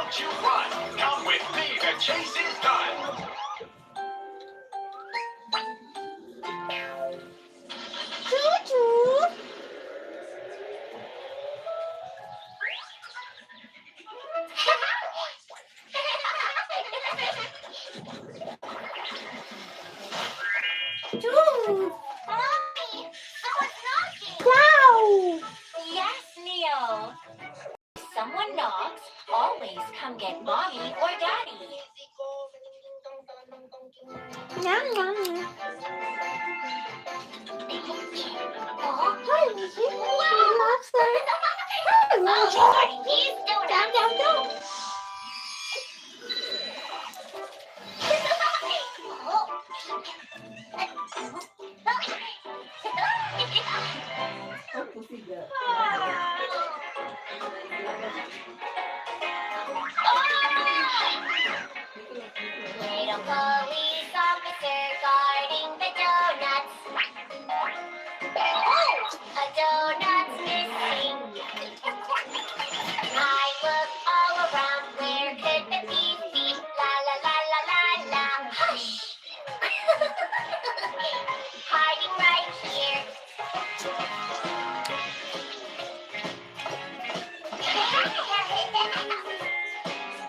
Don't you run. Come with me. The chase is done. Choo-choo. Choo. Mommy, someone's knocking. Wow. Yes, Leo. Someone knocks, always come get mommy or daddy. Yum, yum, yum. Oh, Hi, Lucy. Wow. Lobster. Hi, Lucy. oh, he's doing Yum, yum, yum. Little police officer guarding the donuts. Oh, a donut's missing. I look all around. Where could the thief be? La la la la la la. Hush. Hiding right here.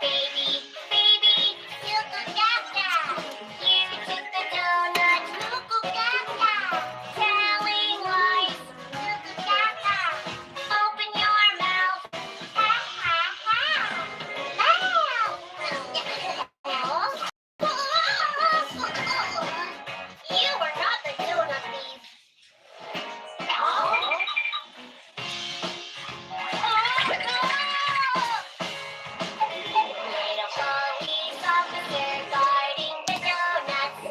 Baby, baby, Yuku-gaga. You took the donut, Yuku-gaga. Telling lies, Yuku-gaga. Open your mouth, ha ha ha. You are not the donut thief. Oh. Little police officer guarding the donuts.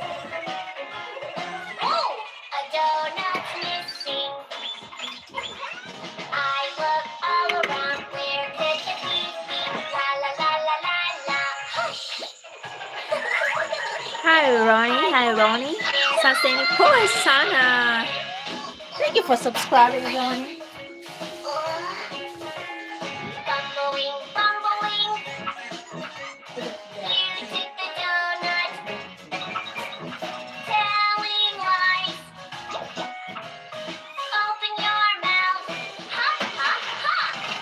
Oh, a donut's missing. I look all around. Where could the thief be? La la la la la la. Hush. Hi, Ronnie. Hi, Ronnie. Saseni poa sana. Thank you for subscribing, Ronnie. Bumbling, bumbling. You took the donut. Telling lies. Open your mouth. Ha ha ha.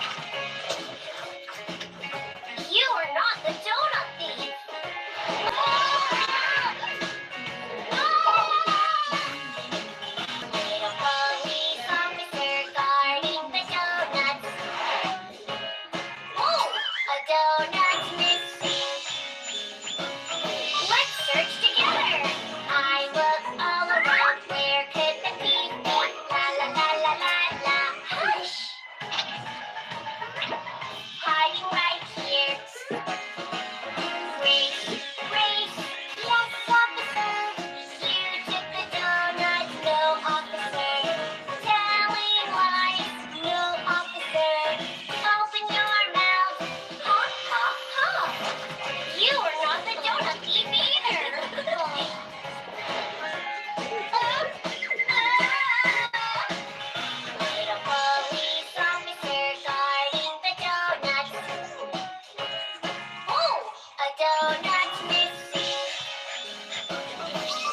You are not the donut thief. Little police officer guarding the donuts. Oh, a donut's missing. Let's search together. I look all around. Where could the thief be? La la la la la la. Hush. Hiding right here. Race, race. Yes, officer. You took the donut. No, officer. Telling lies. No, officer. Open your mouth. Ha ha ha. You are not the donut thief either. Little police officer guarding the donuts. Oh, a donut's missing.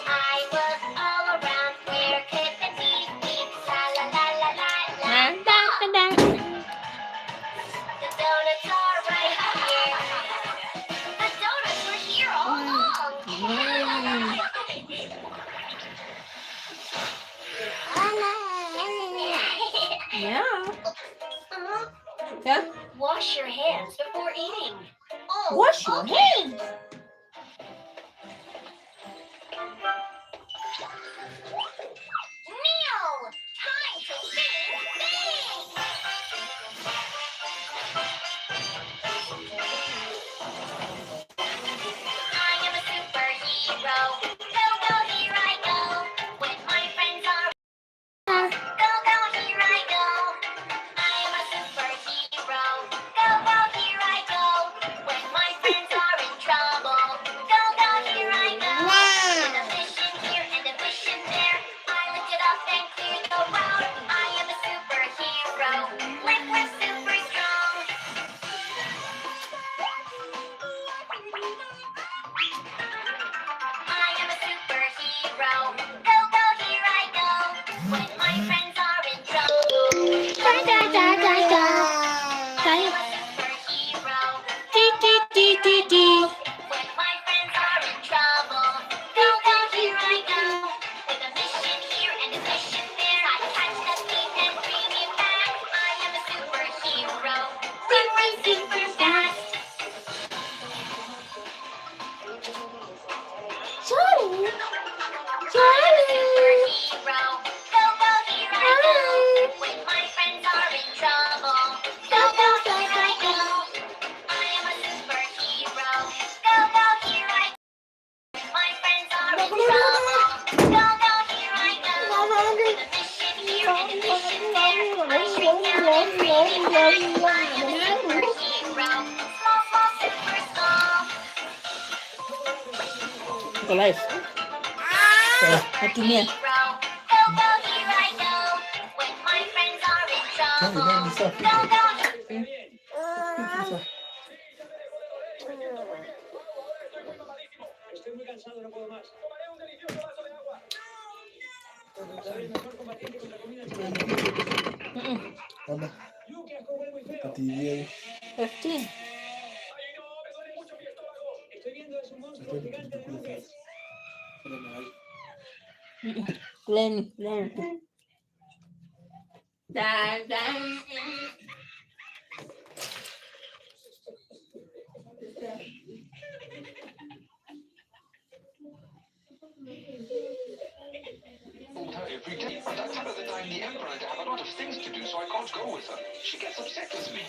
I look all around. Where could the thief be? La la la la la la. The donuts are right here. The donuts were here all along. Yeah. Yeah. Wash your hands before eating. Oh, Wash your okay. hands. Neo, time to sing big. I am a superhero. Go, go, here I go. With my friends are go, go, here I go. I am a superhero. Go, go, here I go. When my friends are in trouble. super fast. Charlie. I'm a superhero. Go, go, here I go. When my friends are in trouble. Go, go, here I go. I am a superhero. Go, go, here I go. When my friends are in trouble. Go, go, here I go. With a mission here and a mission there. I shake down every bad. I am a superhero. Small, small, super small. Go live. Hatimnya. Go, go, here I go. When my friends are in trouble. Go, go. Estoy muy cansado, no puedo más. Tomaré un delicioso vaso de agua. ¿Sabes? Mejor combatiente contra comida china. Lucas, como es muy feo. 15. Ay, no, me duele mucho mi estómago. Estoy viendo es un monstruo gigante de Lucas. Glenn. Told her every day, but I tell her that I'm the emperor and I have a lot of things to do, so I can't go with her. She gets upset with me.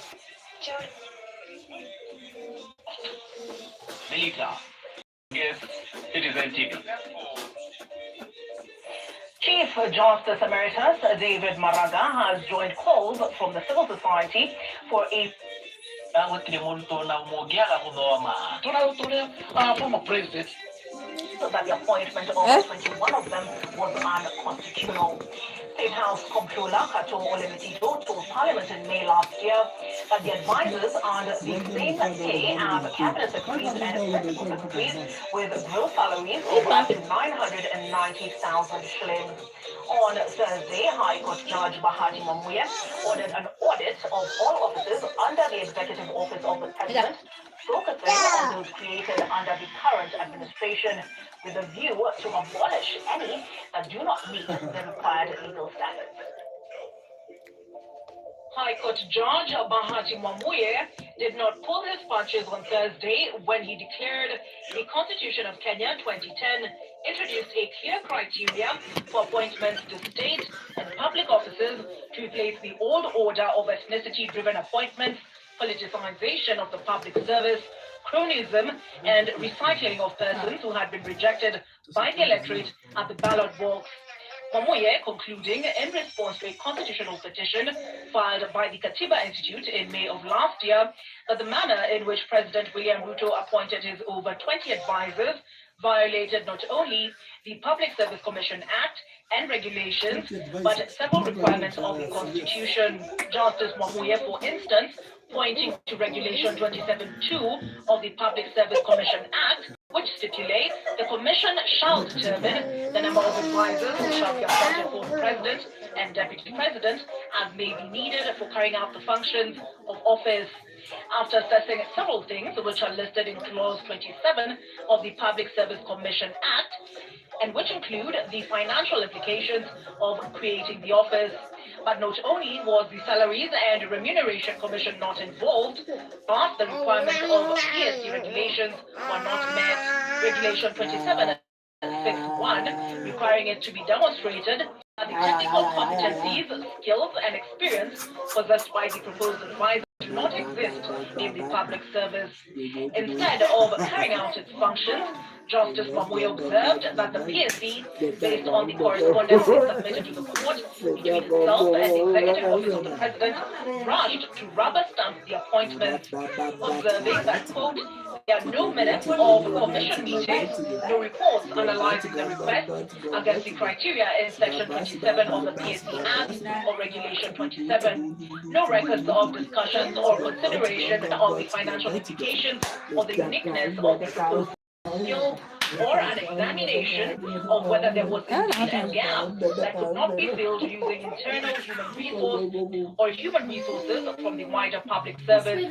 Melita. Yes, it is Antigua. Chief Justice Emeritus David Maraga has joined calls from the civil society for a Former president. so that the appointment of 21 of them was unconstitutional. State House Comptroller Kato Olemitito told Parliament in May last year that the advisors earned the same pay as cabinet secretaries and principal secretaries with gross salaries of up to 990,000 shillings. On Thursday, High Court Judge Bahati Mamuye ordered an audit of all offices under the Executive Office of the President, focusing on those created under the current administration, with a view to abolish any that do not meet the required legal standards. High Court Judge Bahati Mwamuye did not pull his punches on Thursday when he declared the Constitution of Kenya 2010 introduced a clear criteria for appointments to state and public offices to replace the old order of ethnicity-driven appointments, politicization of the public service, cronyism, and recycling of persons who had been rejected by the electorate at the ballot box. Mwamuye concluding in response to a constitutional petition filed by the Katiba Institute in May of last year that the manner in which President William Ruto appointed his over 20 advisors violated not only the Public Service Commission Act and regulations, but several requirements of the Constitution. Justice Mwamuye, for instance, pointing to Regulation 27(2) of the Public Service Commission Act, which stipulates the Commission shall determine the number of advisors who shall be appointed for the President and Deputy President as may be needed for carrying out the functions of office. After assessing several things which are listed in Clause 27 of the Public Service Commission Act, and which include the financial implications of creating the office. But not only was the Salaries and Remuneration Commission not involved, but the requirements of PSC regulations were not met. Regulation 27 Fifth one, requiring it to be demonstrated that the technical competencies, skills, and experience possessed by the proposed advisor do not exist in the public service. Instead of carrying out its functions, Justice Mwamuye observed that the PSC, based on the correspondence submitted to the court between itself and the Executive Office of the President, rushed to rubber stamp the appointments, observing that, quote, there are no minutes of commission meetings, no reports analyzing the request against the criteria in Section 27 of the PSC Act or Regulation 27, no records of discussions or consideration of the financial implications or the uniqueness of the proposed skill, or an examination of whether there was indeed a gap that could not be filled using internal human resources from the wider public service.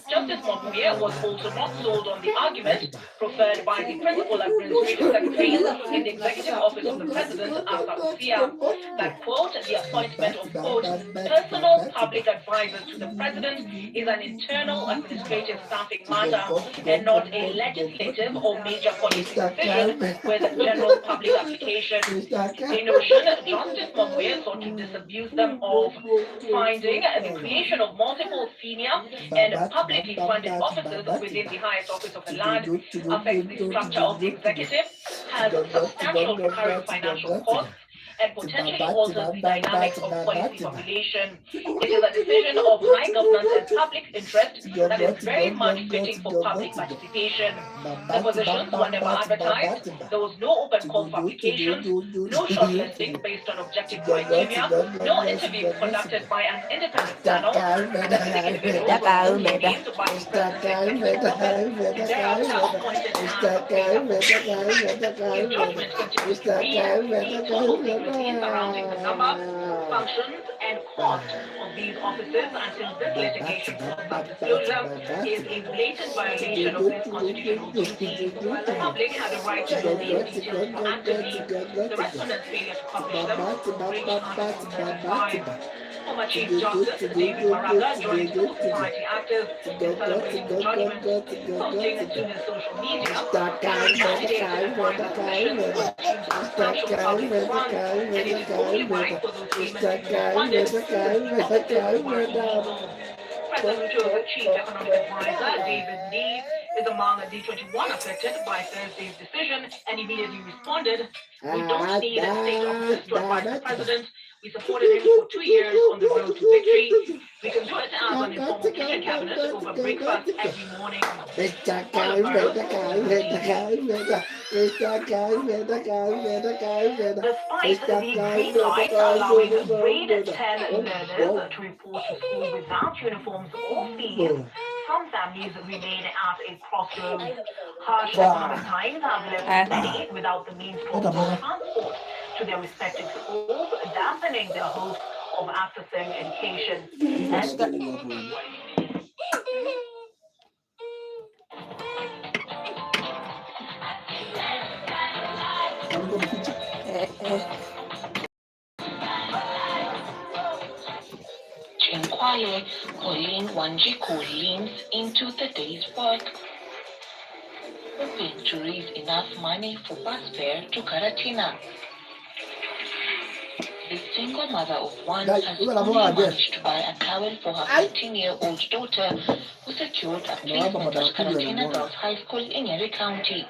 Justice Mokuye was also not sold on the argument preferred by the Principal Administrative Secretary in the Executive Office of the President, Asa Ufia, that, quote, the appointment of, quote, personal public advisors to the President is an internal administrative staffing matter and not a legislative or major policy decision with general public application. In notion, Justice Mokuye sought to disabuse them of finding the creation of multiple senior and publicly funded offices within the highest office of the land affects the structure of the executive, has substantial recurring financial costs, and potentially alters the dynamics of policy formulation. It is a decision of high governance and public interest that is very much fitting for public participation. The positions were never advertised, there was no open call for applications, no shortlisting based on objective criteria, no interviews conducted by an independent panel, specific individuals were named by the president. Thereafter appointed his judgment continues to be the total secrecy surrounding the number, functions, and cost of these offices until this litigation comes disclosure is a blatant violation of this constitutional duty. The public has a right to know these details proactively. The respondent's failure to publish them breached Article 35. Former Chief Justice David Maraga joined society actors in celebrating the judgment, posting to his social media. Candidates for the position consumes substantial public funds, and it is only right for those payments to be funded. President Uto's Chief Economic Advisor, David Lee, is among the 21 affected by Thursday's decision and immediately responded, "We don't need a state office to advise the president. We supported him for 2 years on the road to victory. We can do it as an informal kitchen cabinet over breakfast every morning." Despite the green light allowing grade 10 learners to report to school without uniforms or fees, some families remain at a crossroads. Harsh economic times have left many without the means for transport to their respective schools, dampening their hopes of accessing education. Chinkwale, Colleen Wanjiku leans into the day's work, hoping to raise enough money for bus fare to Karatina. The single mother of one has only managed to buy a towel for her 15-year-old daughter, who secured a placement at Karatina Girls High School in Nyeri County.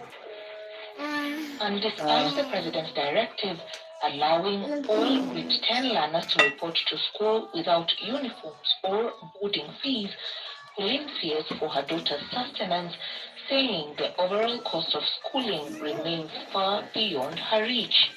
And despite the president's directive allowing all grade 10 learners to report to school without uniforms or boarding fees, Pauline fears for her daughter's sustenance, saying the overall cost of schooling remains far beyond her reach.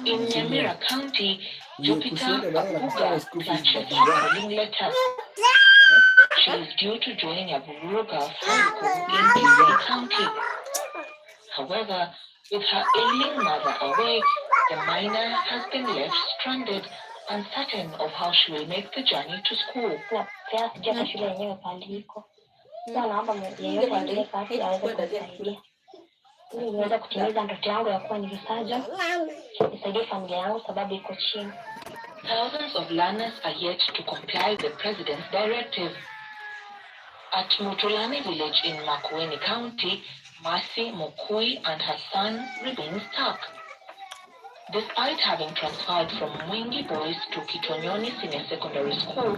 In Nyamira County, Jupiter Abuga clutches her letter. She is due to join Nyabuluru Girls High School in Kisii County. However, with her ailing mother away, the minor has been left stranded, uncertain of how she will make the journey to school. Niweza kutimiza ndoto yangu ya kuwa nilisaja, nisaidie familia yangu sababu iko chini. Thousands of learners are yet to comply with the president's directive. At Mutulani village in Makueni County, Mercy Mokui and her son remain stuck. Despite having transferred from Mwingi Boys to Kitonyoni Senior Secondary School,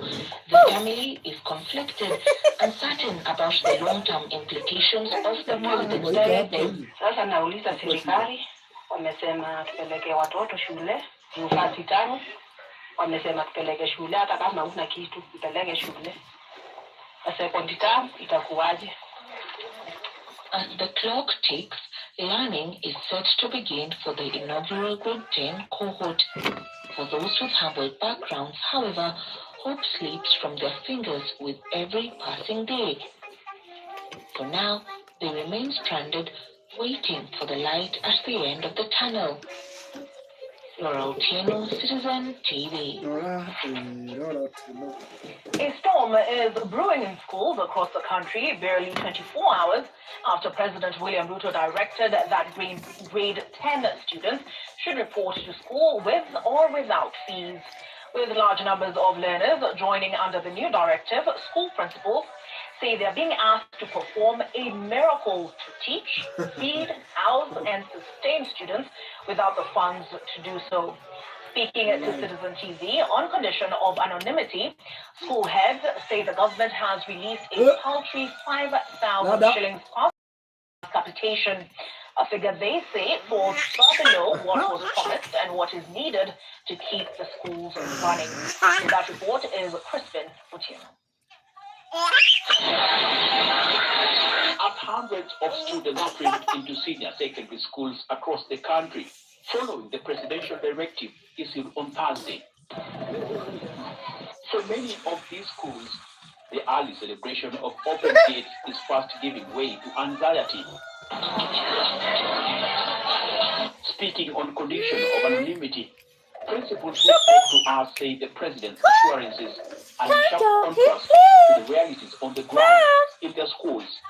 the family is conflicted, uncertain about the long-term implications of the president's directive. Sasa nauliza serikali, wamesema tupeleke watoto shule, nafasi 5. Wamesema tupeleke shule hata kama huna kitu, tupeleke shule. Sasa second term itakuwaje? As the clock ticks, learning is set to begin for the inaugural Grade 10 cohort. For those with humble backgrounds, however, hope slips from their fingers with every passing day. For now, they remain stranded, waiting for the light at the end of the tunnel. Laura Otieno, Citizen TV. A storm is brewing in schools across the country barely 24 hours after President William Ruto directed that grade 10 students should report to school with or without fees. With large numbers of learners joining under the new directive, school principals say they're being asked to perform a miracle to teach, feed, house, and sustain students without the funds to do so. Speaking to Citizen TV on condition of anonymity, school heads say the government has released a paltry 5,000 shillings capitation, a figure they say falls far below what was promised and what is needed to keep the schools running. That report is Crispin Otieno. As hundreds of students streamed into senior secondary schools across the country, following the presidential directive issued on Thursday. For many of these schools, the early celebration of open gates is fast giving way to anxiety. Speaking on condition of anonymity, principals who spoke to us say the president's assurances are in sharp contrast to the realities on the ground in their schools.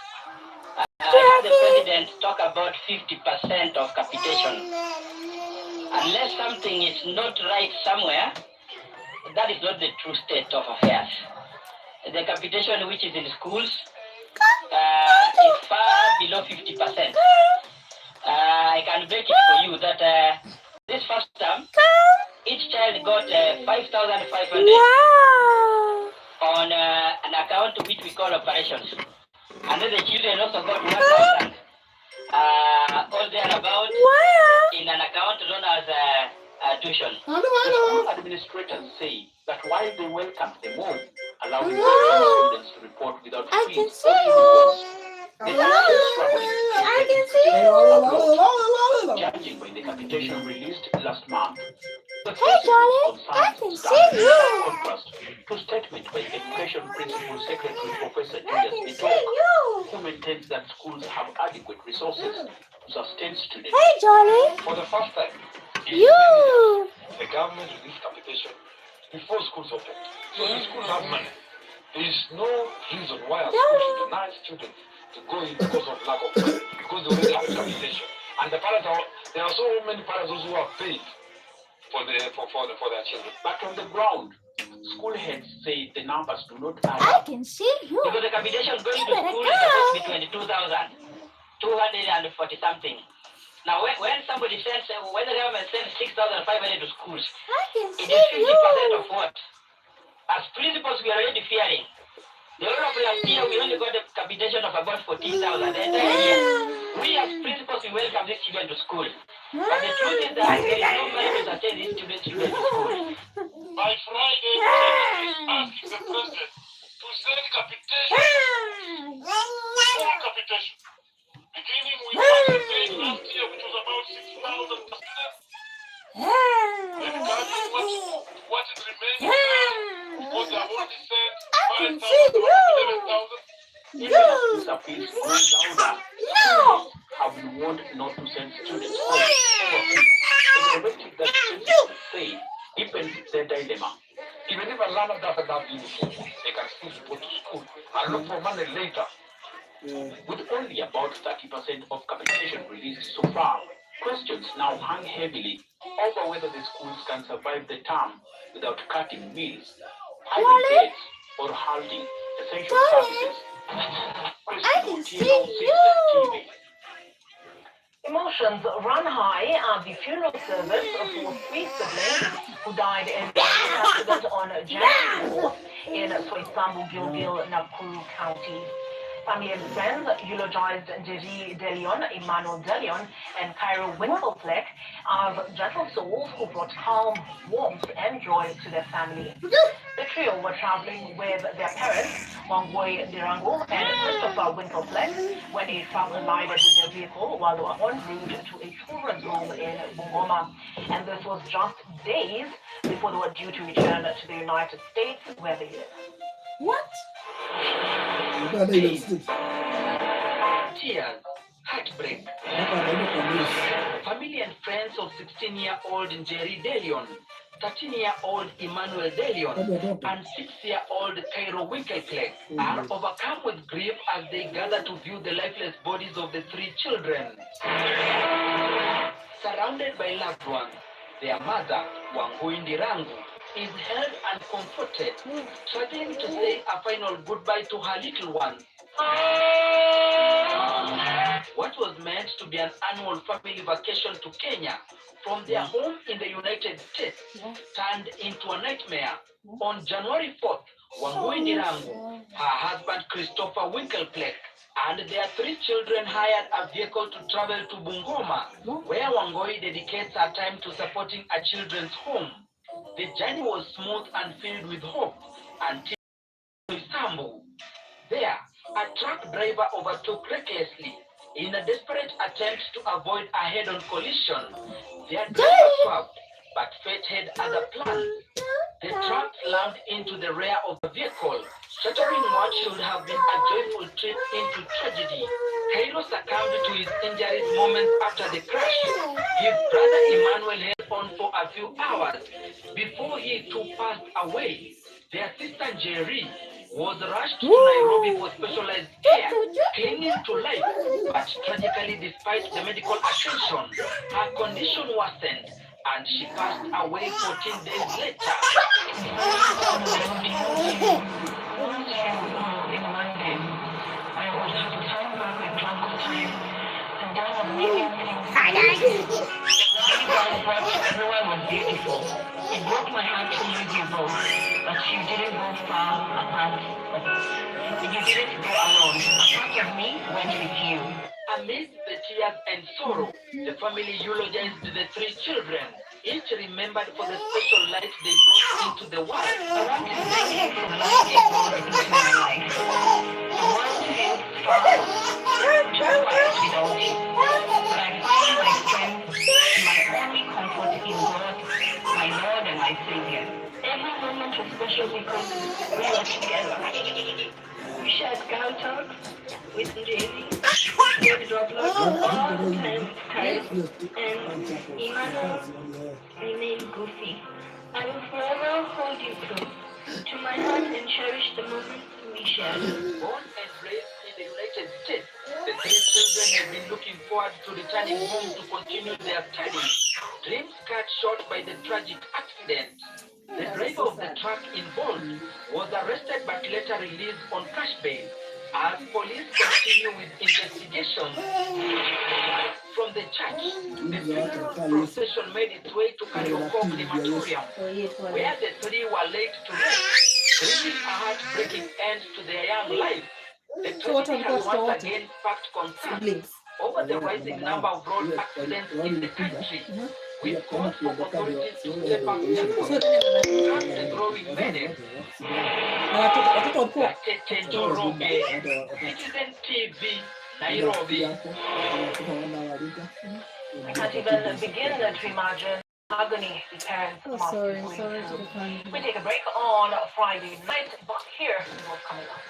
The president talk about 50% of capitation. Unless something is not right somewhere, that is not the true state of affairs. The capitation which is in schools is far below 50%. I can break it for you that this first term, each child got 5,500 on an account which we call operations. And then the children also got 1,000 all thereabout in an account known as tuition. The school administrators say that while they welcome the move, allowing students to report without fees, they are still struggling. Judging by the capitation released last month, the contrast to statement by Education Principal Secretary Professor Julius Bitok, who maintains that schools have adequate resources to sustain students. For the first time, the government released capitation before schools opened. So the schools have money. There is no reason why a school should deny students to go in because of lack of money, because they already have capitation. And the parents there are so many parents also who have paid for their children. But on the ground, school heads say the numbers do not add up. Because the capitation going to school is supposed to be 22,240 something. Now, when somebody sends, when the government sends 6,500 to schools, it is 50% of what? As principals, we are already fearing. The whole of last year, we only got a capitation of about 14,000 the entire year. We as principals, we welcome these children to school. But the truth is that there is no money to sustain these children to school. By Friday, the Senate is asking the president to send capitation, full capitation, beginning with what he paid last year, which was about 6,000 students. Then carrying what it remains, because they have already sent 5,000 to 11,000. Even as this appeals going down, schools have been warned not to send students home. The directive that principals say deepens their dilemma. Even if a learner doesn't have uniform, they can still go to school and look for money later. With only about 30% of capitation released so far, questions now hang heavily over whether the schools can survive the term without cutting meals, hiding beds, or halting essential services. TV. Emotions run high at the funeral service for 3 siblings who died in an accident on January 4th in Soisambu, Gilgil, Nakuru County. Family and friends eulogized Njeri De Leon, Emmanuel De Leon, and Cairo Winkelfleck as gentle souls who brought calm, warmth, and joy to their family. The trio were traveling with their parents, Wangoi Dirango and Christopher Winkelfleck, when a truck collided with their vehicle while they were en route to a children's home in Bungoma. And this was just days before they were due to return to the United States, where they live. What? Tears, heartbreak. Family and friends of 16-year-old Njeri De Leon, 13-year-old Emmanuel De Leon, and 6-year-old Cairo Winkelfleck are overcome with grief as they gather to view the lifeless bodies of the 3 children. Surrounded by loved ones, their mother, Wangui Ndirangu, is held and comforted, struggling to say a final goodbye to her little ones. What was meant to be an annual family vacation to Kenya from their home in the United States turned into a nightmare. On January 4th, Wangui Ndirangu, her husband Christopher Winkelfleck, and their 3 children hired a vehicle to travel to Bungoma, where Wangui dedicates her time to supporting a children's home. The journey was smooth and filled with hope until Istanbul. There, a truck driver overtook recklessly in a desperate attempt to avoid a head-on collision. Their driver swerved, but fate had other plans. The truck slammed into the rear of the vehicle, shattering what should have been a joyful trip into tragedy. Cairo succumbed to his injuries moments after the crash. His brother Emmanuel held on for a few hours before he too passed away. Their sister Njeri was rushed to Nairobi for specialized care, clinging to life, but tragically, despite the medical attention, her condition worsened and she passed away 14 days later. Everyone was beautiful. It broke my heart to lose you both, but you didn't go far apart. You didn't go alone. A part of me went with you. Amidst the tears and sorrow, the family eulogized the 3 children, each remembered for the special light they brought into the world. I want to thank you for loving me more into my life. The world feels far too quiet without you. But I find my strength, my only comfort in God, my Lord and my Savior. Every moment was special because we were together. We shared girl talks with Njeri, with Roblox, all the time, and Emmanuel remained goofy. I will forever hold you close to my heart and cherish the moments we shared. Born and raised in the United States, the 3 children have been looking forward to returning home to continue their studies. Dreams cut short by the tragic accident. The driver of the truck involved was arrested but later released on cash bail as police continue with investigations. From the church, the funeral procession made its way to Kariokor crematorium, where the 3 were laid to rest, bringing a heartbreaking end to their young lives. The tragedy has once again sparked concern over the rising number of road accidents in the country, with calls for authorities to step up efforts to curb the growing menace. Gatete Njoroge, Citizen TV, Nairobi. I can't even begin to imagine agony the parents must be going through. We take a break on Friday night, but here is what's coming up.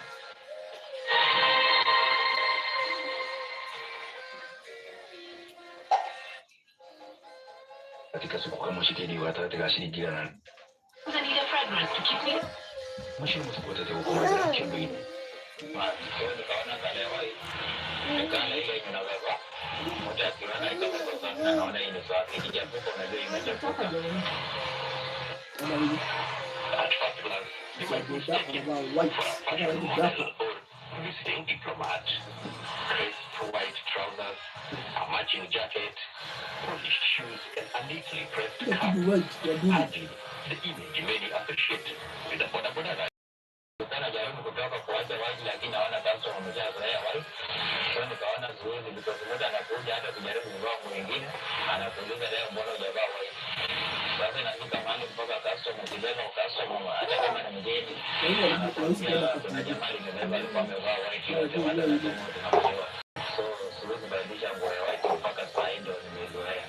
Katika siku kama shikeni watataka shilingi na I need a fragrance to keep me. mashine msipoteze huko kimbini. Kaona kalewa hii. Kana ile inaweza. Moja kirana ikawa naona hii ni sawa kijapo unajua imechafuka. Visiting diplomat, crisp white trousers, a matching jacket, polished shoes, and a neatly pressed cap. Hardly the image made it appreciate with the boda. Kana jaribu kutoka kuacha wazi lakini hawana tanso wamejaza mtu anakuja hata kujaribu kuvaa mwingine, anakuuliza leo mbona hujavaa white? Sasa inafika mahali mpaka customer ukibeba customer hata kama ni mgeni, anakuambia kuna jamaa limebeba alikuwa amevaa white yote, wala lazima tunakuelewa. So siwezi badilisha nguo ya white mpaka saa hii ndio nimezoea.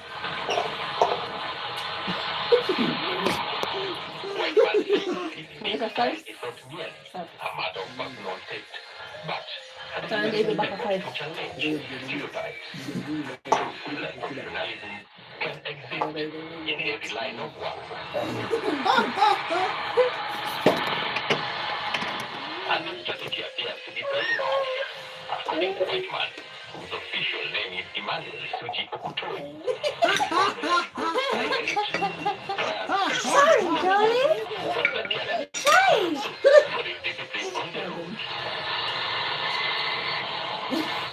White man it's not merely a matter of personal taste, but Turn David back a five. to challenge stereotypes. Professionalism can exist in every line of work. And the strategy appears to be paying off. According to Whitman, whose official name is Emmanuel Suji Okutoi. Sorry, darling. Sorry.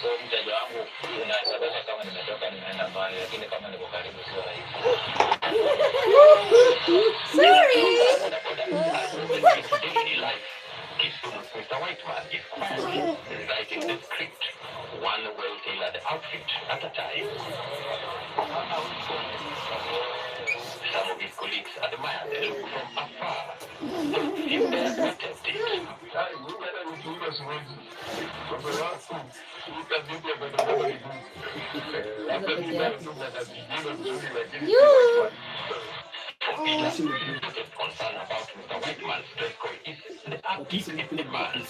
So mteja wangu unaweza kama nimetoka nimeenda mbali, lakini kama niko karibu sio rahisi. Sorry. Daily life, Mr. Whiteman is quietly rewriting the script, one well-tailored outfit at a time. Some of his colleagues admire the look from afar. If they are not tempted. You. Concern about Mr. Whiteman's dress code is the artistic demand.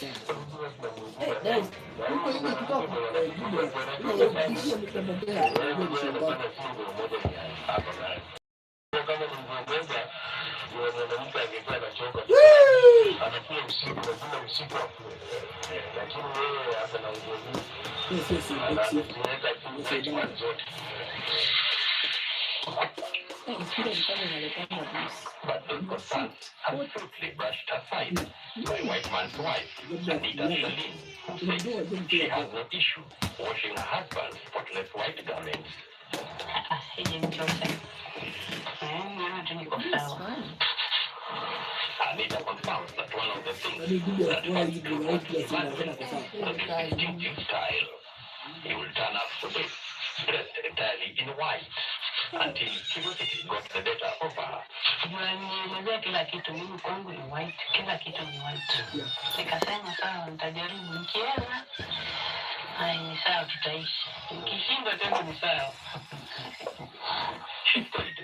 But those concerns have swiftly brushed aside by Whiteman's wife, Anita Shalin, who says she has no issue washing her husband's spotless white garments. Anita confirms that one of the things that makes the distinctive style. He will turn up the way, dressed entirely in white, until curiosity got the better of her. Unanielezea kila kitu, mimi kwangu ni white, kila kitu ni white. Nikasema sawa, nitajaribu, nikiweza ni sawa, tutaishi. Nikishindwa tena ni sawa. She prayed,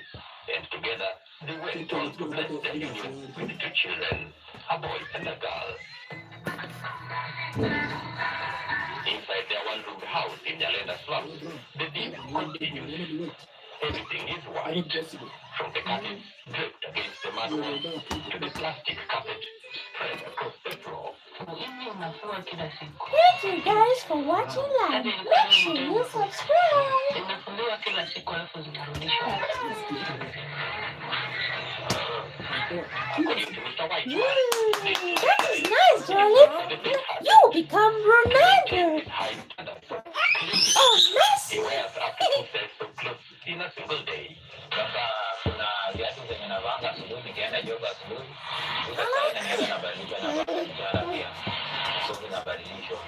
and together they went on to bless the union with two children, a boy and a girl. Inside their one-room house in Nyalenda slums, the deed continues. Everything is white, from the curtains draped against the mudwall to the plastic carpet spread across the floor. Mimi unafua kila siku. Thank you guys for watching live. Make sure you subscribe. Zinafuliwa kila siku alafu zinarudishwa. According to Mr. Whiteman, That is nice, darling. You become romantic. high standards. Oh, nice. He wears up to 2 sets of clothes in a single day. Sasa kuna viatu zenye navanga asubuhi, nikienda joga asubuhi, sasa tena nienda nabadilisha na vijana pia. So zinabadilishwa.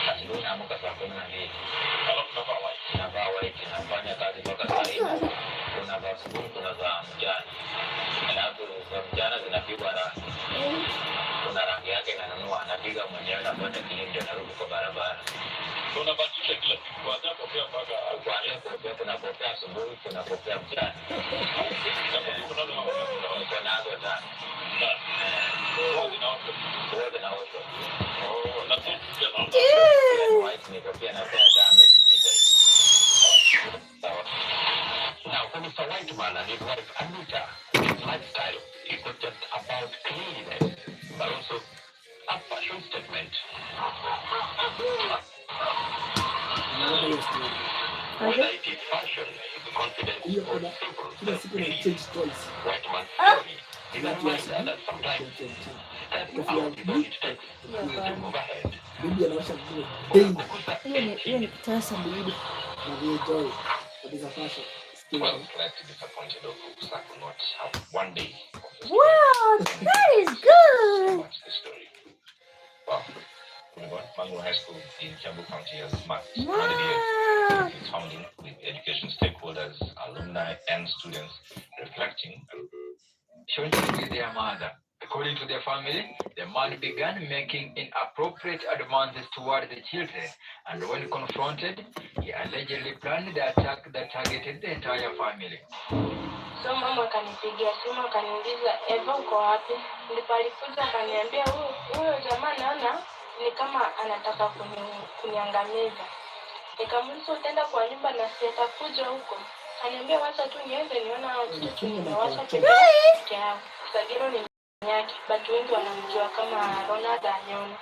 Asubuhi naamka saa 12. Navaa white, nafanya kazi mpaka saa 4. Kuna za asubuhi, kuna za mchana. Alafu za mchana zinapigwa na kuna rangi yake nanunua, napiga mwenyewe na kwenda kilinda narudi kwa barabara. Unabadilisha kila siku kuanzia kofia mpaka kuanzia kofia, kuna kofia asubuhi, kuna kofia mchana. Niko nazo tano. Wote zinaoshwa. White ni kofia na pia tano ilipita hivi. Sawa. Now, for Mr. Whiteman and his wife Anita, his lifestyle is not just about cleanliness, but also a fashion statement. Whether it is fashion, confidence, or simple self-belief, Whiteman's story is a reminder that sometimes stepping out is all it takes to move ahead. Hiyo ni kitasa mbili. Well, glad to be disappointed of folks that will not have one day. Wow, that is good. Watch the story. Well, Kuligon, Mangu High School in Kiambu County has marked 100 years of its founding, with education stakeholders, alumni, and students reflecting, showing with their mother. According to their family, the man began making inappropriate advances toward the children, and when confronted, he allegedly planned the attack that targeted the entire family. So mama akanipigia simu akaniuliza Eva uko wapi? Ndipo alikuja akaniambia huyo jamaa naona ni kama anataka kuniangamiza. Nikamuuliza utaenda kwa nyumba na si atakuja huko. Akaniambia wacha tu niende niona watoto nimewacha peke yao. Sagiro ni yake, but wengi wanamjua kama Ronald Anyoni.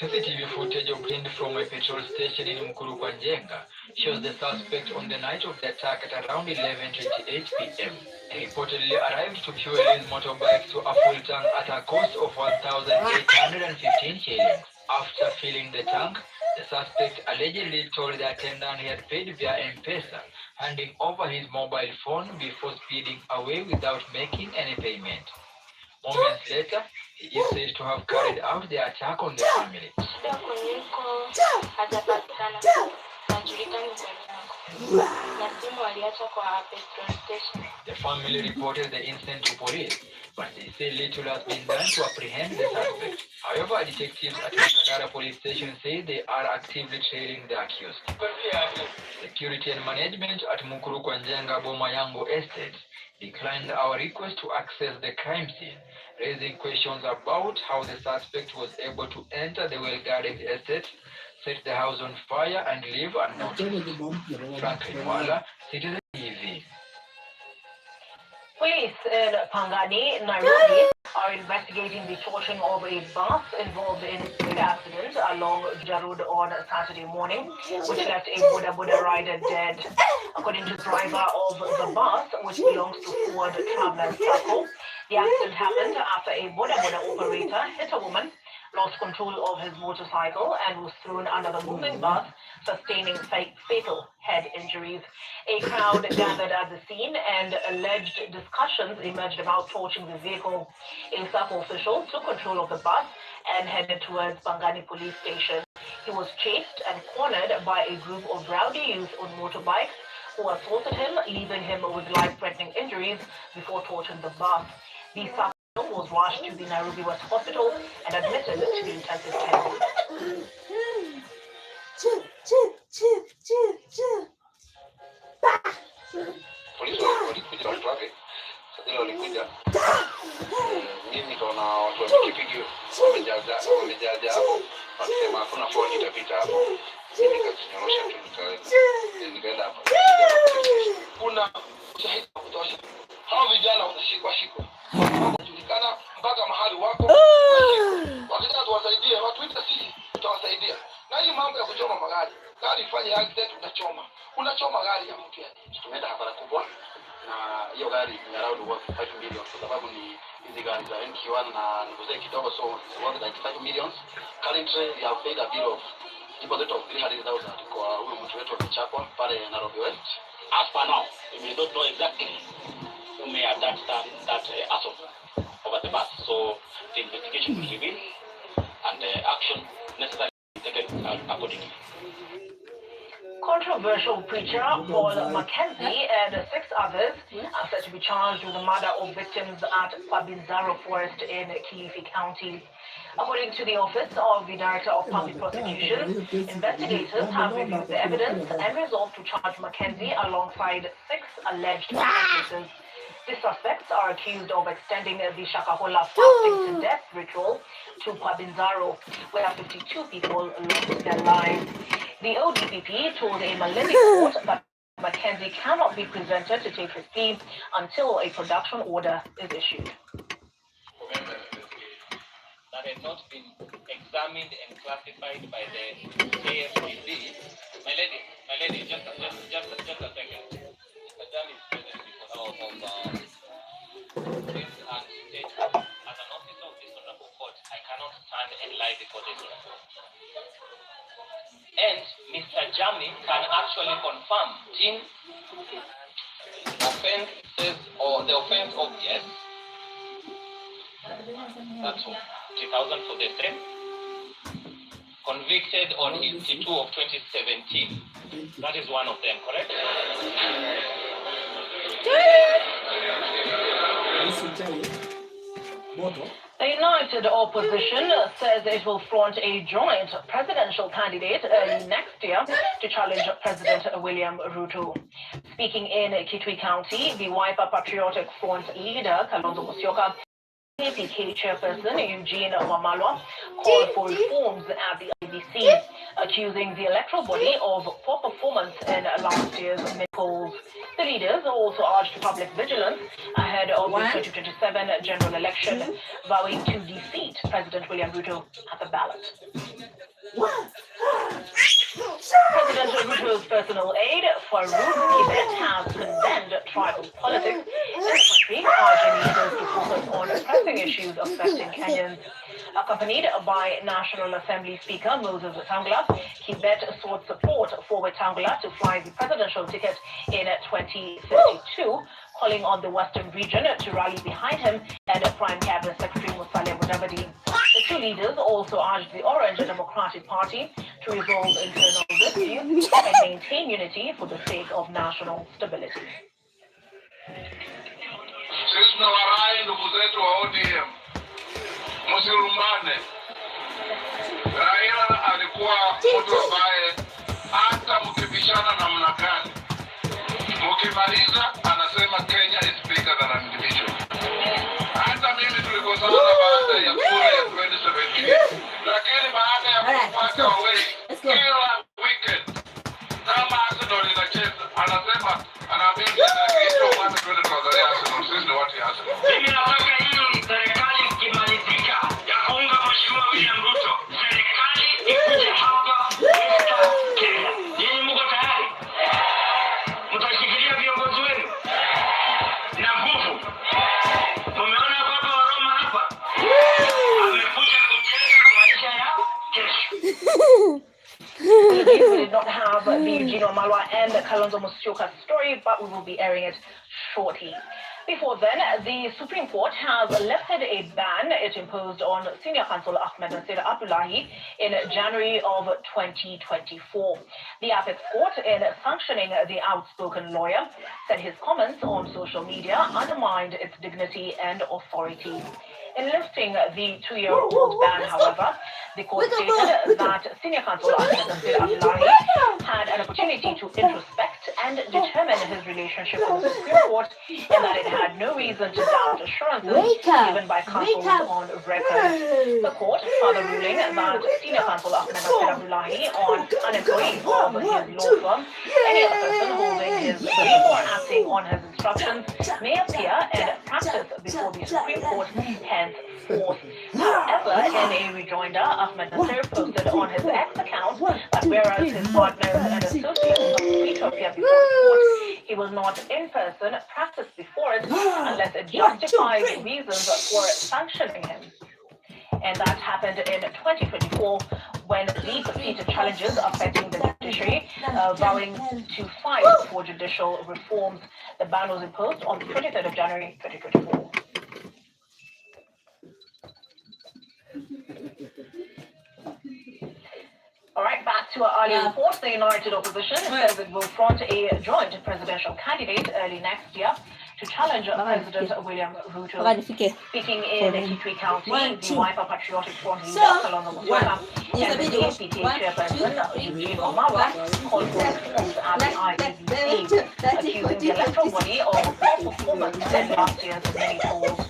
CCTV footage obtained from a petrol station in Mukuru Kwanjenga shows the suspect on the night of the attack at around 11:28 p.m. He reportedly arrived to fuel his motorbike to a full tank at a cost of 1,815 shillings. After filling the tank, the suspect allegedly told the attendant he had paid via M-Pesa, handing over his mobile phone before speeding away without making any payment. Moments later, he is said to have carried out the attack on the family. The family reported the incident to police, but they say little has been done to apprehend the suspect. However, detectives at Makadara police station say they are actively trailing the accused. Security and management at Mukuru Kwanjenga Bomayango Estate declined our request to access the crime scene, raising questions about how the suspect was able to enter the well-guarded estate, set the house on fire, and leave unnoticed. Franklin Wala, Citizen TV. Police in Pangani, Nairobi, are investigating the torching of a bus involved in the accident along Jarud on Saturday morning, which left a Buddha Buddha rider dead. According to the driver of the bus, which belongs to Ford Travelers Circle, the accident happened after a Buddha Buddha operator hit a woman, lost control of his motorcycle, and was thrown under the moving bus, sustaining fatal head injuries. A crowd gathered at the scene and alleged discussions emerged about torching the vehicle. A circle official took control of the bus and headed towards Pangani police station. He was chased and cornered by a group of rowdy youth on motorbikes who assaulted him, leaving him with life-threatening injuries before torching the bus. The circle was rushed to the Nairobi West Hospital and admitted to the intensive care unit. Polisi walikuja watu wake. Sasa walikuja. Mimi nikaona watu wa pikipiki wamejaja hapo. Wakisema hakuna phone itapita hapo. Mimi nikakunyorosha tu nikaenda hapo. Kuna ushahidi wa kutosha. Hao vijana watashikwa. Wanajulikana mpaka mahali wako. Wakitaka tuwasaidie, watuita sisi tutawasaidia. Na hii mambo ya kuchoma magari. Gari ifanye accident unachoma gari ya mtu yani. Tumeenda hasara kubwa na hiyo gari ni around 5 million kwa sababu ni hizi gari za MQ1 na nikuze kidogo, so worth like 5 million. Currently we have paid a bill of deposit of 300,000 kwa huyo mtu wetu akichapwa pale Nairobi West. As per now, we don't know exactly who may have done that assault over the bus. So the investigation will reveal and action necessary taken accordingly. Controversial preacher Paul Mackenzie and 6 others are said to be charged with the murder of victims at Kwabinzaro Forest in Kilifi County. According to the Office of the Director of Public Prosecutions, investigators have reviewed the evidence and resolved to charge Mackenzie alongside 6 alleged accomplices. The suspects are accused of extending the Shakahola fasting to death ritual to Kwabinzaro, where 52 people lost their lives. The ODPP told a Malindi court that Mackenzie cannot be presented to take his plea until a production order is issued. That had not been examined and classified by the KFTC. My lady, just a second. The judge is present before of and state as an officer of this honorable court, I cannot stand and lie before this court. And Mr. Jami can actually confirm offenses or the offense of yes. That's all. 3,000 for the same. convicted on EC2 of 2017. That is one of them, correct? The United Opposition says it will front a joint presidential candidate early next year to challenge President William Ruto. Speaking in Kitui County, the Wiper Patriotic Front leader, Kalonzo Musyoka, APK chairperson Eugene Wamalwa called for reforms at the IEBC, accusing the electoral body of poor performance in last year's mid-polls. The leaders also urged public vigilance ahead of the 2027 general election, vowing to defeat President William Ruto at the ballot. President Ruto's personal aide, Farouk Kibet, has condemned tribal politics in the country, urging leaders to focus on pressing issues affecting Kenyans. Accompanied by National Assembly Speaker Moses Wetangula, Kibet sought support for Wetangula to fly the presidential ticket in 2032, calling on the Western region to rally behind him and Prime Cabinet Secretary Musalia Mudavadi. The two leaders also urged the Orange Democratic Party to resolve internal disputes and maintain unity for the sake of national stability. Sisi tunawarai ndugu zetu wa ODM, msilumbane. Raila alikuwa mtu ambaye hata mkibishana namna gani, mkimaliza anasema Kenya is bigger than an individual. Hata mimi tulikosana baada ya kura ya 2017, lakini baada ya kupata away kila weekend kama Arsenal inacheza anasema anaambia hiyo watu twende tuangalie Arsenal, sisi ni watu ya Arsenal. Mimi nataka hiyo serikali ikimalizika ya kuunga mheshimiwa William Ruto, serikali ikuje hapa Kenya. Nyinyi mko tayari? Mtashikilia viongozi wenu na nguvu. Mumeona baba wa Roma hapa amekuja kujenga maisha yao kesho. We did not have the Eugene Wamalwa and Kalonzo Musyoka story, but we will be airing it shortly. Before then, the Supreme Court has lifted a ban it imposed on Senior Counsel Ahmed Nasir Abdullahi in January of 2024. The Apex Court, in sanctioning the outspoken lawyer, said his comments on social media undermined its dignity and authority. In lifting the 2-year-old ban, however, the court stated that Senior Counsel Ahmed Nasir Abdullahi had an opportunity to introspect and determine his relationship with the Supreme Court, and that it had no reason to doubt assurances given by counsels on record. The court further ruling that Senior Counsel Ahmed Nasir Abdullahi, on an employee of his law firm, any other person holding his brief or acting on his instructions, may appear and practice before the Supreme Court henceforth. However, in a rejoinder, Ahmed Nasir posted on his X account that whereas his partners and associates must free to appear before the court, he will not in person practice before it unless it justifies reasons for sanctioning him. And that happened in 2024 when deep seated challenges affecting the judiciary, vowing to fight for judicial reforms. The ban was imposed on the 23rd of January 2024. All right, back to our earlier report. The United Opposition says it will front a joint presidential candidate early next year to challenge President William Ruto. Speaking in Kitui County, the Wiper Patriotic Front leader, Kalonzo Musyoka, and the APK chairperson, Eugene Wamalwa, called for reforms at the IEBC, accusing the electoral body of poor performance in last year's mini polls.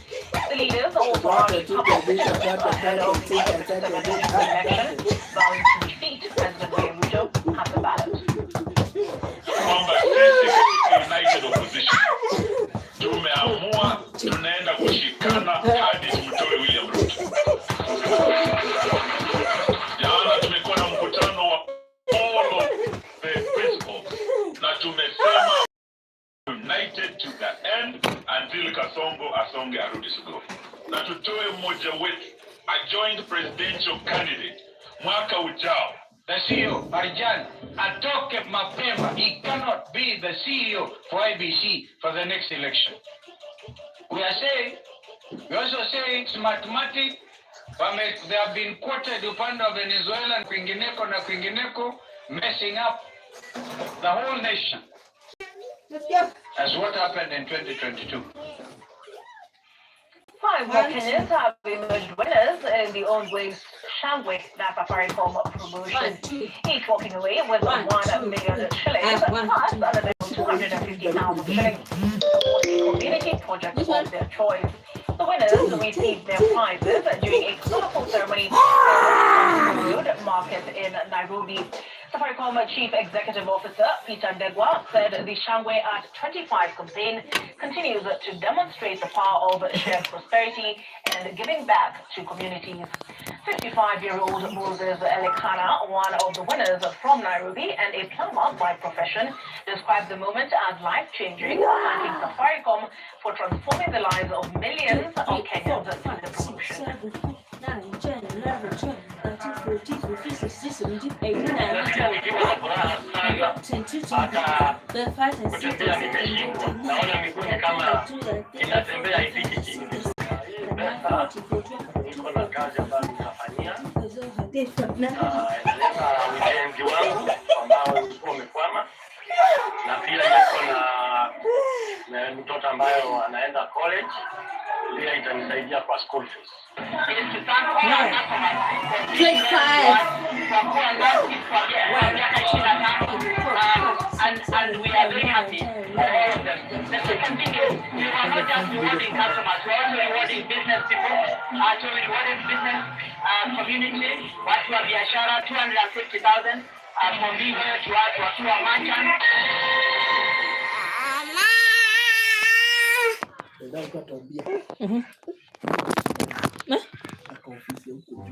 The leaders also urged public vigilance ahead of the 2027 election, vowing to defeat President William Ruto at the ballot. Kwamba sisi katika United Opposition tumeamua tunaenda kushikana hadi tumtoe William Ruto. Jana tumekuwa na mkutano wa all of the principals na tumesema united to the end until Kasongo asonge arudi Sugoi. Na tutoe mmoja wetu a joint presidential candidate mwaka ujao. The CEO, Marjan, atoke mapema. He cannot be the CEO for IBC for the next election. We also saying it's mathematics They have been quoted upande wa Venezuela na kwingineko messing up the whole nation. That's what happened in 2022. 5 more Kenyans have emerged winners in the ongoing Shangwe Safaricom promotion, each walking away with 1 million shillings plus another 250,000 shillings for the community project of their choice. The winners received their prizes during a colorful ceremony at the Road Market in Nairobi. Safaricom Chief Executive Officer Peter Ndegwa said the Shangwe at 25 campaign continues to demonstrate the power of shared prosperity and giving back to communities. 55-year-old Moses Elekana, one of the winners from Nairobi and a plumber by profession, described the moment as life-changing, thanking Safaricom for transforming the lives of millions of Kenyans through the promotion. 9, 10, 11, 12, 13, 14, 15, 16, 17, 18, 19, 20, 25, 26, ujenzi wangu ambao ulikuwa umekwama, na pia niko na mtoto ambayo anaenda college, pia itanisaidia kwa school fees. And we are very happy. The second thing is we are not just rewarding customers, we are also rewarding business people, actually rewarding business community, watu wa biashara 250,000 from being here to us, watu wa merchant.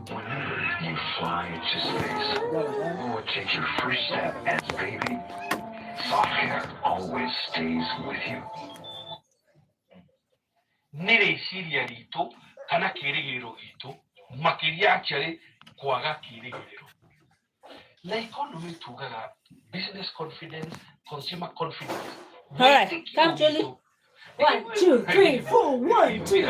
Whenever you fly into space or take your first step as a baby, soft hair always stays with you. Nere siria rito kana kirigiro gitu makiria akere kwaga kirigiro. Na economy tugaga business confidence, consumer confidence. All right, come Julie. 1, 2, 3, 4, 1, 2.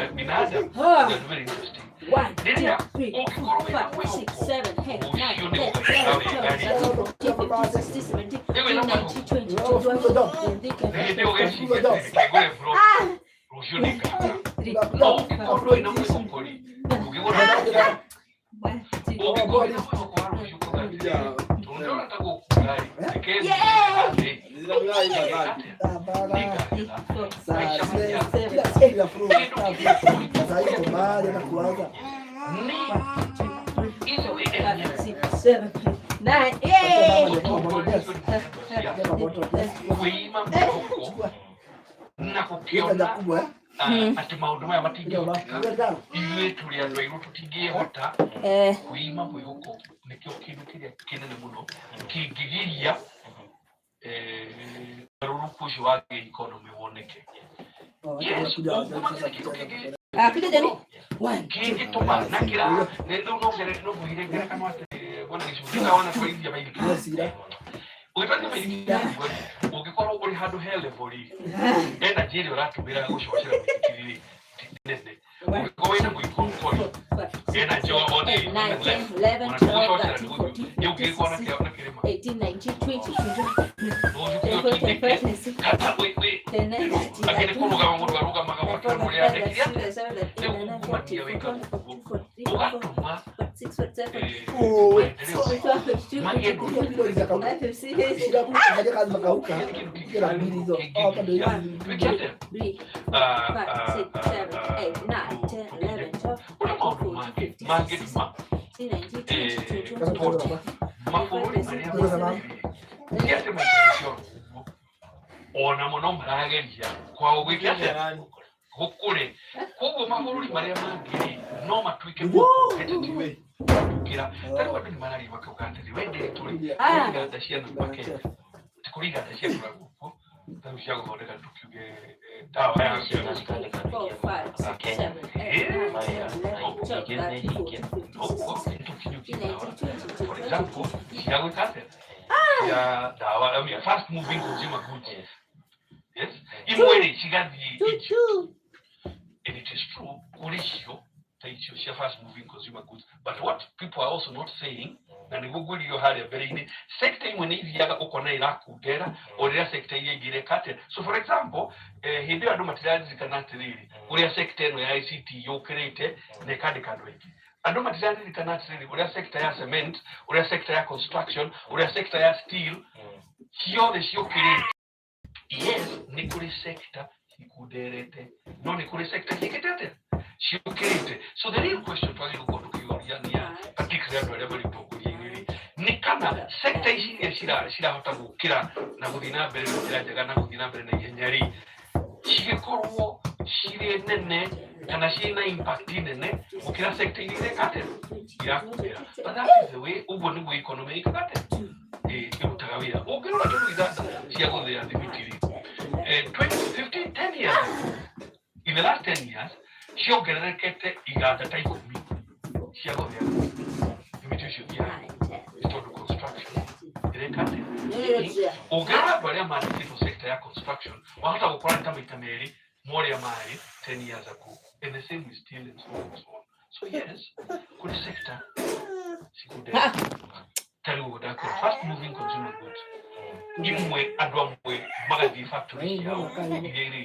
Very interesting. 1, 2, 3, 4, 5, 6, 7, 8, 9, 10, 11, 12, 13, 14, 15, 16, 17, 18, 19, 20, 9, yay! Ati maundu maya matingihoteka ithuĩ tũrĩ andũ airũ tũtingĩhota kwĩima mwĩhũko nĩkĩo kĩndũ kĩrĩa kĩnene mũno kĩngĩgiria ũgarũrũku ũcio wa gĩikonomĩ woneke. Kĩngĩtũma na kĩra rĩu no mũhire ngerekano atĩ wona gĩcunjĩ wana twaithia maithikiri ũgĩtwaithia maithikiri ũngĩkorwo ũrĩ handũ he level energy ĩrĩa ũratũmĩra gũcocera maithikiri nene ũngĩkorwo wĩna mũikũrũko energy othe 9, 10, 11, 12, 13, 14, 15, 16, 18, 19, 20, ona muno marageria kwao gwĩkĩra gũkũre koguo mabũrũri marĩa mangĩ no matuĩke competitive gũkĩra tarĩu andũ nĩ mararia makauga atĩrĩ wendere tũrĩ iganda cia namba Kenya tikũrĩ iganda cia kũra gũkũ tarĩu cia gũthondeka tũkiuge dawa ya for example cia gwĩka atĩa cia dawa fast moving consumer goods. Yes, imwere chigathi Egypt. And it is true, kurisho cia fast moving consumer goods. But what people are also not saying, na niguo ngwĩrio harĩa mbere-inĩ, sector imwe nĩ ithiaga ũkona irakundera o rĩrĩa sector iria ingĩ ireka. So for example, hĩndĩ ĩyo andũ matiraririkana atĩrĩrĩ ũrĩa sector ĩno ya ICT yũkĩrĩte na ĩkandĩka andũ aingĩ. Andũ matiraririkana atĩrĩrĩ ũrĩa sector ya cement, ũrĩa sector ya construction, ũrĩa sector ya steel ciothe ciũkĩrĩte. Yes, nĩ kũrĩ sector ikunderete, no nĩ kũrĩ sector ciĩkĩte ciũkĩrĩte. So the real question twagĩrĩirwo gũkorwo tũkĩũria nĩ particularly andũ arĩa marĩ ũtongoria-inĩ nĩ kana sector ici iria cirahota gũkĩra na gũthiĩ na mbere na njĩra njega na gũthiĩ na mbere na ihenya cigĩkorwo cirĩ nene kana cirĩ na impact nene gũkĩra sector iria irekate irakundera. But that is the way ũguo nĩguo economy ĩkate ĩrutaga wĩra. Ũngĩrora kĩndũ ithatũ cia gũthĩa thimiti 10 years ago, in the last 10 years, ciongererekete iganda ta 10 cia gũthĩa thimiti ũcio cia total construction irekate. Ũngĩrora andũ arĩa mandĩkĩtwo sector ya construction wahota gũkora nĩ ta maita merĩ ma ũrĩa marĩ 10 years ago, and the same with steel and so on and so on. So yes, kũrĩ sector cikundera tarĩu gũdakwĩra fast moving consumer goods imwe andũ amwe magathiĩ factory ciao iria irĩ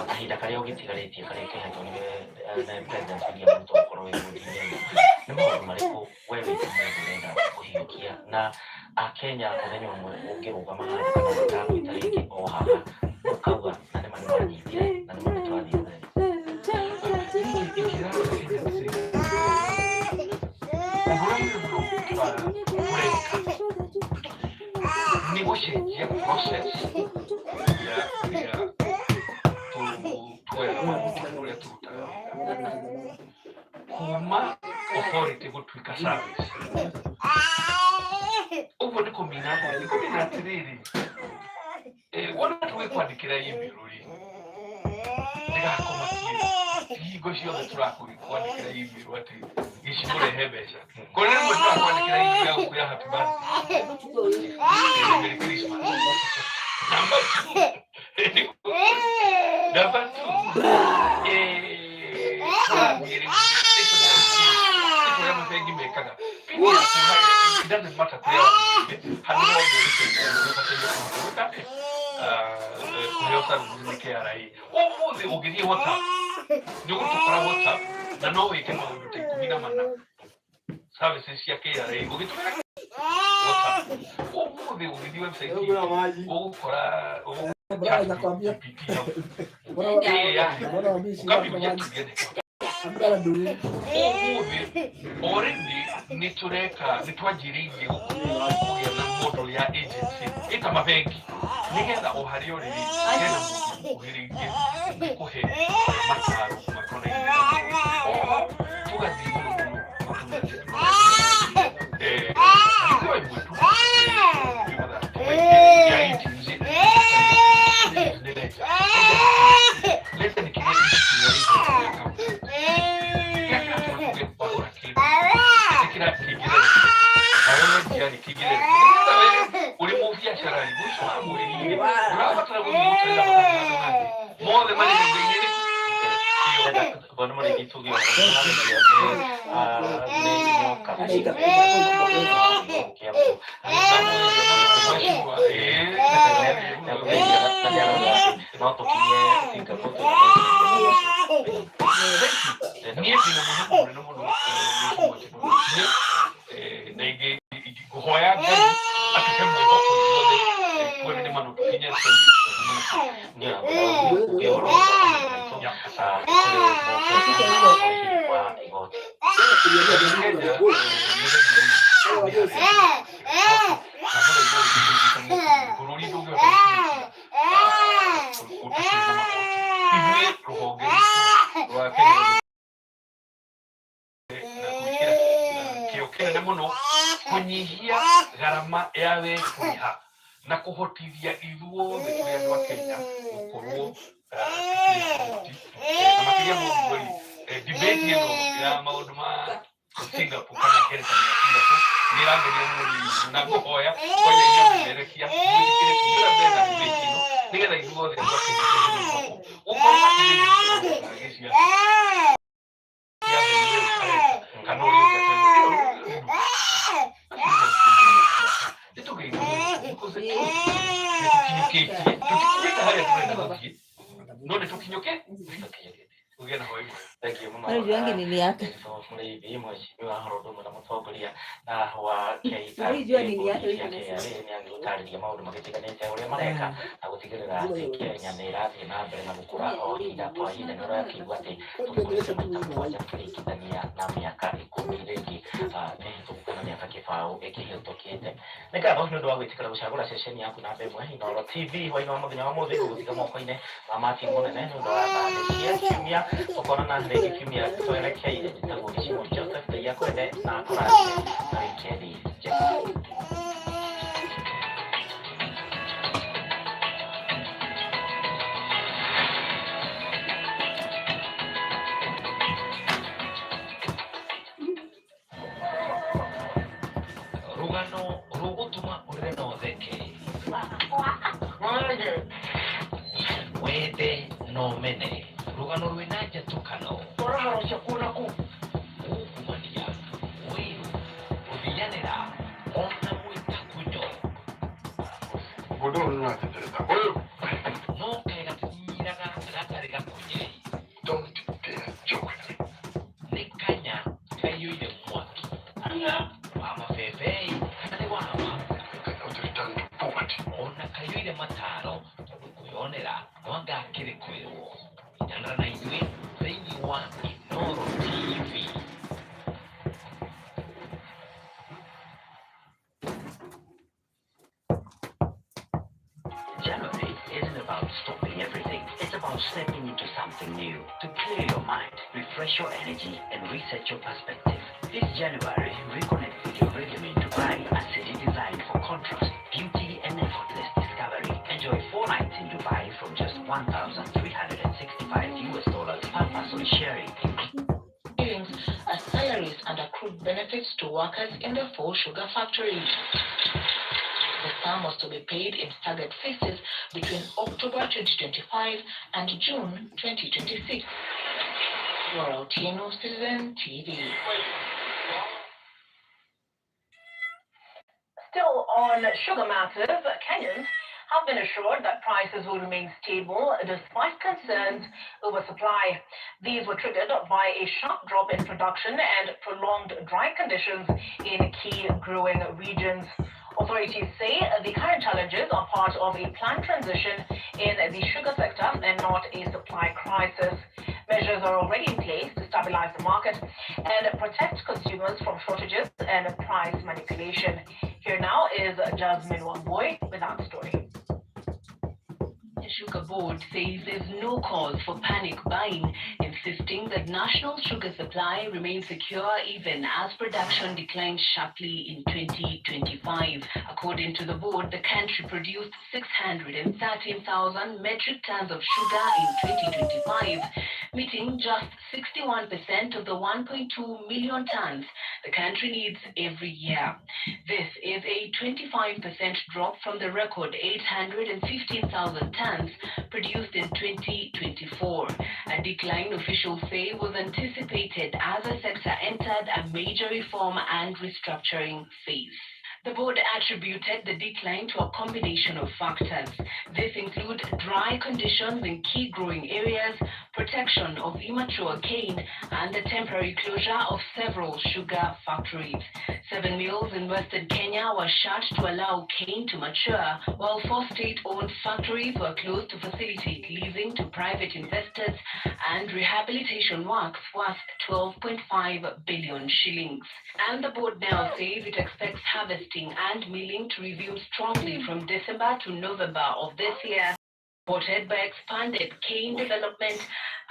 kahinda karĩa ũgĩtigarĩtie karĩa kehetwo nĩ President William Ruto gũkorwo wĩgũthĩ-inĩ nĩ maũndũ marĩkũ we wĩta mũndũ ũrenda kũhiũkia na Akenya mũthenya ũmwe ũngĩrũgama handũ kana ũtagwĩta rĩngĩ o haha ũkauga na nĩma nĩ manyitire na nĩma nĩ twathiĩ mbere. Negotiate process kuma authority gũtuĩka service ũguo nĩ kũmina atĩrĩrĩ wona tũgĩkwandĩkĩra email rĩ ndĩgakomakie hingo ciothe tũrakũandĩkĩra email atĩ gĩcimũrehe mbeca kũrĩ rĩmwe tũrakwandĩkĩra email ya gũkwĩra happy birthday Merry Christmas. Number two, it doesn't matter services ya KRA umuthi ugithi website ukora already nitwajiririe kugĩa na model ya agency ita mabengi nigetha o harĩa ũrĩ hena mũndũ ũkuhĩrĩirie kũhe mataro makona-inĩ tũgathiĩ kunyihia gharama ya wĩkũrĩha na kũhotithia ithuothe kũrĩ andũ a Kenya gũkorwo na makĩria mũndũ debate ĩno ya maũndũ ma Singapore kana hereka ni Singapore mirango ni muri nago hoya kwenye hiyo merekia muri kile kila bena mbekino nigenda iduo de kwa kile uko ngesi ya kanori ya itu kayak uko se none tukinyoke ugena hoyo. Thank you mama. Ndio yangu nini yake? Muri bi mheshimiwa Harodo na mutongoria na wa KIA. Ndio nini yake hiyo ni angutariria maundu magitiganite uria mareka na gutigirira ati Kenya ni irathie na mbere na gukura o hinda kwa hinda na rakigwa ati tukurite mutamoja kurikithania na miaka 10 ringi ni tukana miaka kibao ikihitũkĩte nĩ kaba nĩ ũndũ wa gwĩtĩkĩra gũcagũra ceceni yaku na mbemwe Inooro TV hwaĩ-inĩ wa mũthenya wa mũthĩ gũgũtiga moko-inĩ ma Martin Mũnene nĩ ũndũ wa thandĩ cia kiumia ũkorana na rĩngĩ kiumia twerekeire njĩtagwo gĩcigo Joseph Ngai akwende na kũrathime na wikendi njega. Rugano rugutuma ureno theke wende no mene rugano rwina njatukano ũraharũcia kuona kũ ũkumania wĩru gũthianĩra ona mwĩtakunyo mũndũ ũyũ nĩwatetereka ũyũ no kegathinyiraga gatarĩ gakunyĩri don't dare joke nĩ kanya kaiyũire mwaki wa mabebei na nĩ wama ona kaiyũire mataro tondũ kwĩyonera nwangakĩrĩ kwĩrwo itanara na ithuĩ thĩinĩ wa Inooro TV. January isn't about stopping everything. It's about stepping into something new to clear your mind, refresh your energy, and reset your perspective. This January, reconnect with your rhythm in Dubai, a city designed for contrast, beauty, and effortless discovery. Enjoy 4 nights in Dubai from just $1,365 per person sharing. As salaries and accrued benefits to workers in the 4 sugar factories. The sum was to be paid in staggered phases between October 2025 and June 2026. Laurel Tino, Citizen TV. Still on sugar matters, Kenyans have been assured that prices will remain stable despite concerns over supply. These were triggered by a sharp drop in production and prolonged dry conditions in key growing regions. Authorities say the current challenges are part of a planned transition in the sugar sector and not a supply crisis. Measures are already in place to stabilize the market and protect consumers from shortages and price manipulation. Here now is Jasmine Wamboi with that story. The Sugar Board says there's no cause for panic buying, insisting that national sugar supply remains secure even as production declined sharply in 2025. According to the board, the country produced 613,000 metric tons of sugar in 2025, meeting just 61% of the 1.2 million tons the country needs every year. This is a 25% drop from the record 815,000 tons produced in 2024. A decline, officials say, was anticipated as the sector entered a major reform and restructuring phase. The board attributed the decline to a combination of factors. This includes dry conditions in key growing areas, protection of immature cane, and the temporary closure of several sugar factories. 7 mills in Western Kenya were shut to allow cane to mature, while 4 state-owned factories were closed to facilitate leasing to private investors and rehabilitation works worth 12.5 billion shillings. And the board now says it expects harvesting and milling to resume strongly from December to November of this year, supported by expanded cane development,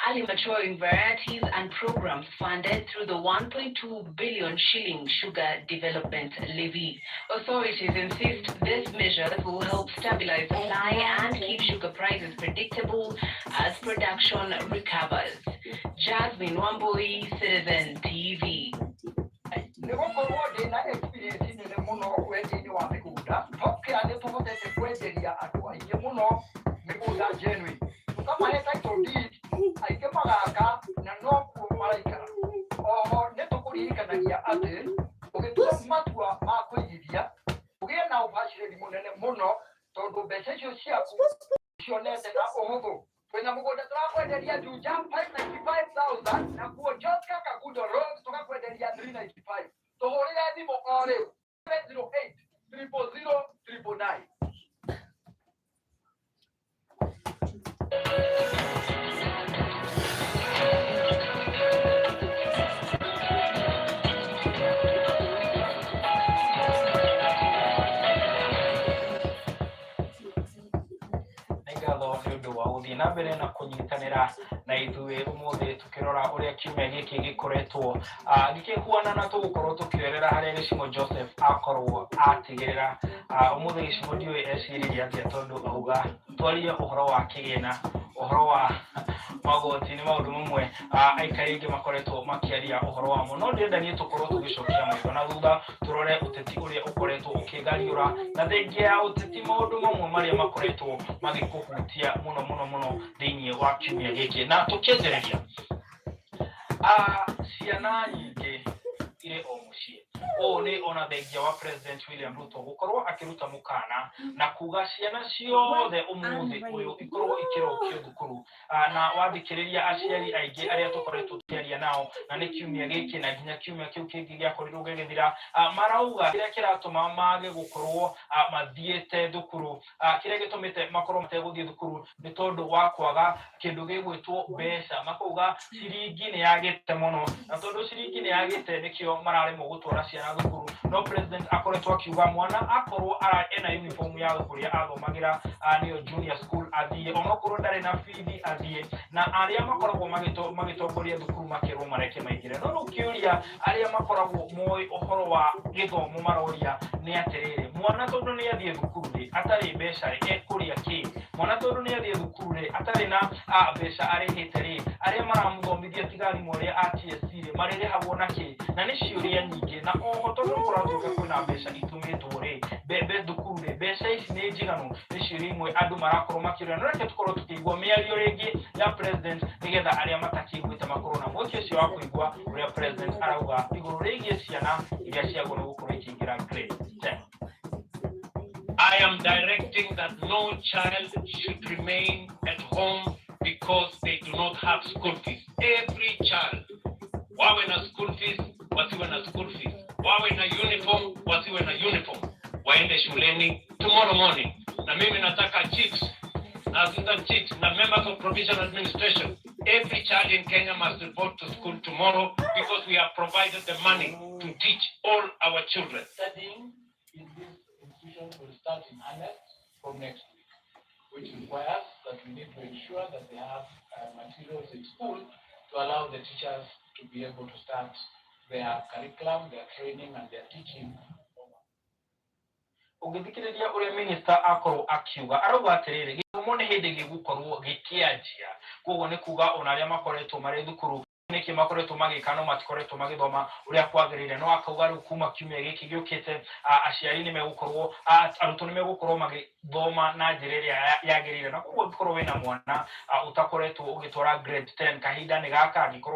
early maturing varieties, and programs funded through the 1.2 billion shilling sugar development levy. Authorities insist these measures will help stabilize supply and keep sugar prices predictable as production recovers. Jasmine Wamboi, Citizen TV. kuririkanagia ati ugitua matua ma kwigithia ugie na ubashiriri munene muno tondu mbeca icio ciaku cionete na uhuthu kwina mugunda turakwenderia juja 595,000 na kuo Joska Kagundo Road tukakwenderia 395 tuhurire thimu o riu 708 000 999. na mbere na kunyitanira na ithuĩ umuthi tukirora uria kiumia giki gikoretwo gikikuana na tugukorwo tukirerera haria Gĩcigo Joseph akorwo atigirira umuthi Gĩcigo ndiũĩ eciririe atia tondu auga twarie uhoro wa kĩgĩna uhoro wa magoti ni maundu mamwe aikari ingi makoretwo makiaria uhoro wa mo no ndenda nie tukorwo tugicokia maitho na thutha turore uteti uria ukoretwo ukigariura na thengia ya uteti maundu mamwe maria makoretwo magikuhutia muno thiini wa kiumia giki na tukiendereria ciana nyingi ire o muciĩ o ni ona thengia wa President William Ruto gukorwo akiruta mukana na kuga ciana ciothe umuthi uyu ikorwo ikirokio thukuru na wathikiriria aciari aingi aria tukoretwo tukiaria nao na ni kiumia giki na nginya kiumia kiu kingi giakorirwo gigithira marauga kiria kiratuma mage gukorwo mathiete thukuru kiria gitumite makorwo mateguthie thukuru ni tondu wa kwaga kindu gigwitwo mbeca makuga ciringi ni yagite muno na tondu ciringi ni yagite nikio mararemwo gutwara ciana thukuru no President akoretwo akiuga mwana akorwo ena uniform ya thukuru athomagira niyo junior school athie onokorwo ndari na fees athie na aria makoragwo magitongoria thukuru makirwo mareke maingire no rukiuria aria makoragwo moi uhoro wa githomo maroria ni atiriri mwana tondu ni athie thukuru atari mbeca ekuria ki mwana tondu ni athie thukuru atari na mbeca arihite aria maramuthomithia tigari moria ATSC marire hagwo na ki na ni ciuria nyingi na oho tondu kuratuka kwina mbeca itumitwo bebe thukuru mbeca ici ni njiganu ni ciuria imwe andu marakorwo makiuria no reke tukorwo tukigwa miario ringi ya President nigetha aria matakiguite makorwo na mweke ucio wa kuigwa uria President arauga iguru rigie ciana iria ciagwo ni gukorwo ikiingira grade 10. I am directing that no child should remain at home because they do not have school fees. Every child, wawe na school fees, wasiwe na school fees. Wawe na uniform, wasiwe na uniform. Waende shuleni tomorrow morning. Na mimi nataka chiefs, na assistant chiefs, na members of provincial administration. Every child in Kenya must report to school tomorrow because we have provided the money to teach all our children. Studying in this institution will start in earnest from next week, which requires that we need to ensure that they have materials in school to allow the teachers to be able to start their curriculum, their training, and their teaching. Ugithikiriria uria minister akorwo akiuga arauga atiriri githomo ni hindi gigukorwo gikianjia koguo ni kuga ona aria makoretwo mari thukuru niki makoretwo magikano matikoretwo magithoma uria kwagirire no akauga riu kuma kiumia giki giukite aciari ni megukorwo arutwo ni megukorwo magithoma na njira iria yagirire na koguo gikorwo wina mwana utakoretwo ugitwara grade 10 kahinda ni gaka gikorwo